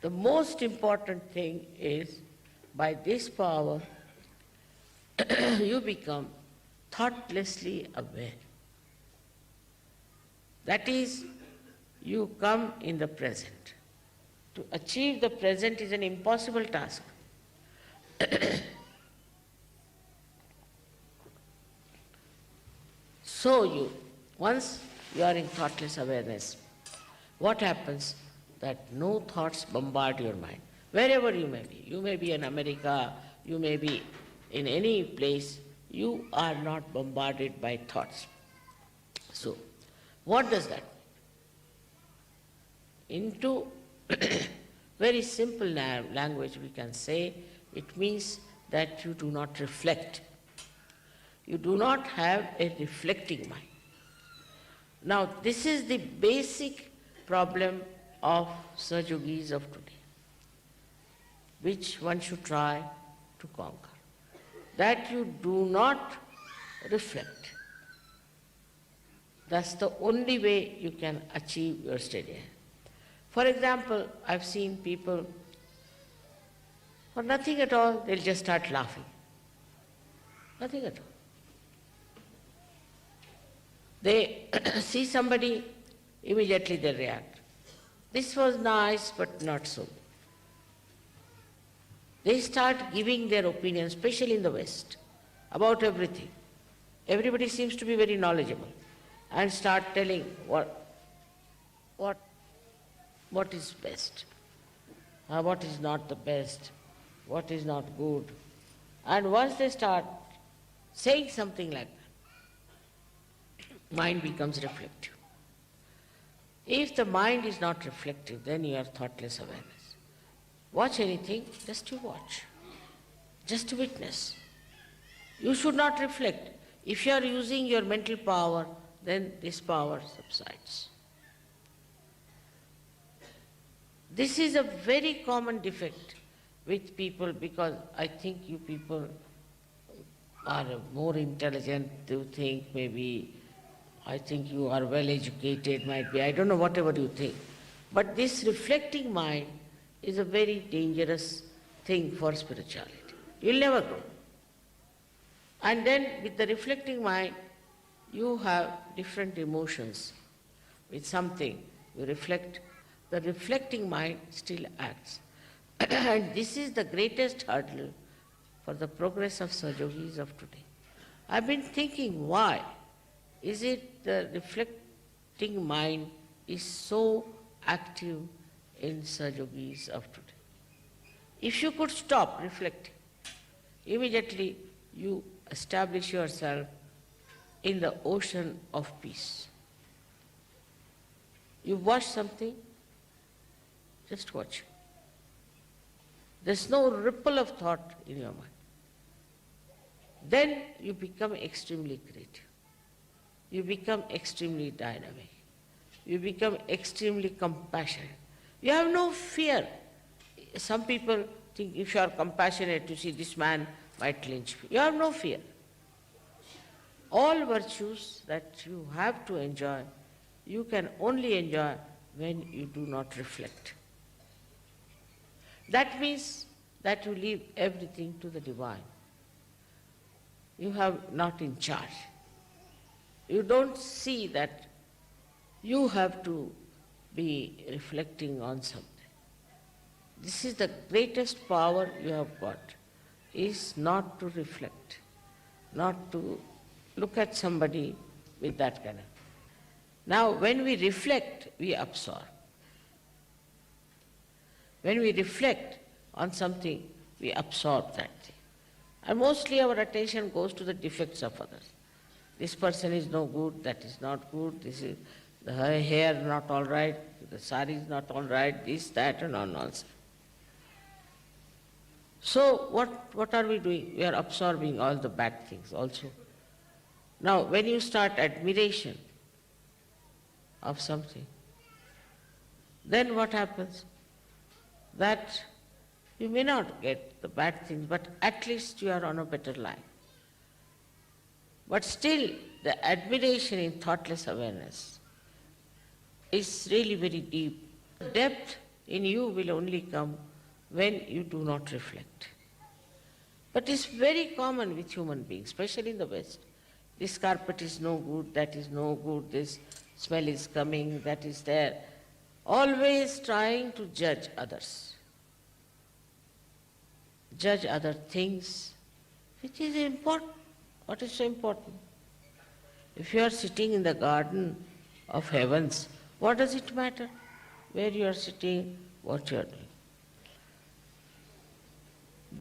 The most important thing is, by this power, you become thoughtlessly aware. That is, you come in the present. To achieve the present is an impossible task. So once you are in thoughtless awareness, what happens? That no thoughts bombard your mind. Wherever you may be. You may be in America, you may be in any place, you are not bombarded by thoughts. So, what does that mean? Into very simple language we can say, it means that you do not reflect. You do not have a reflecting mind. Now, this is the basic problem of Sahaja-yogis of today, which one should try to conquer. That you do not reflect. That's the only way you can achieve your steady. For example, I've seen people, for nothing at all, they'll just start laughing. Nothing at all. They see somebody, immediately they react. This was nice, but not so. They start giving their opinion, especially in the West, about everything. Everybody seems to be very knowledgeable and start telling what is best, what is not the best, what is not good. And once they start saying something like that, mind becomes reflective. If the mind is not reflective, then you are thoughtless awareness. Watch anything, just to watch, just to witness. You should not reflect. If you are using your mental power, then this power subsides. This is a very common defect with people, because I think you people are more intelligent, you think maybe, I think you are well educated, might be, I don't know, whatever you think. But this reflecting mind is a very dangerous thing for spirituality. You'll never grow. And then with the reflecting mind, you have different emotions. With something, you reflect, the reflecting mind still acts. And this is the greatest hurdle for the progress of Sahaja-yogis of today. I've been thinking, why is it the reflecting mind is so active in Sahaja-yogis of today? If you could stop reflecting, immediately you establish yourself in the ocean of peace. You watch something, just watch. There's no ripple of thought in your mind. Then you become extremely creative. You become extremely dynamic. You become extremely compassionate. You have no fear. Some people think if you are compassionate, you see this man might lynch me. You have no fear. All virtues that you have to enjoy, you can only enjoy when you do not reflect. That means that you leave everything to the divine. You have not in charge. You don't see that you have to be reflecting on something. This is the greatest power you have got, is not to reflect, not to look at somebody with that kind of. Now, when we reflect, we absorb. When we reflect on something, we absorb that thing. And mostly our attention goes to the defects of others. This person is no good, that is not good, this is the hair not all right, the sari is not all right, this, that, and all nonsense. So what are we doing? We are absorbing all the bad things also. Now, when you start admiration of something, then what happens? That you may not get the bad things, but at least you are on a better line. But still, the admiration in thoughtless awareness is really very deep. Depth in you will only come when you do not reflect. But it's very common with human beings, especially in the West. This carpet is no good, that is no good, this smell is coming, that is there. Always trying to judge others. Judge other things, which is important. What is so important? If you are sitting in the garden of heavens, what does it matter where you are sitting, what you are doing?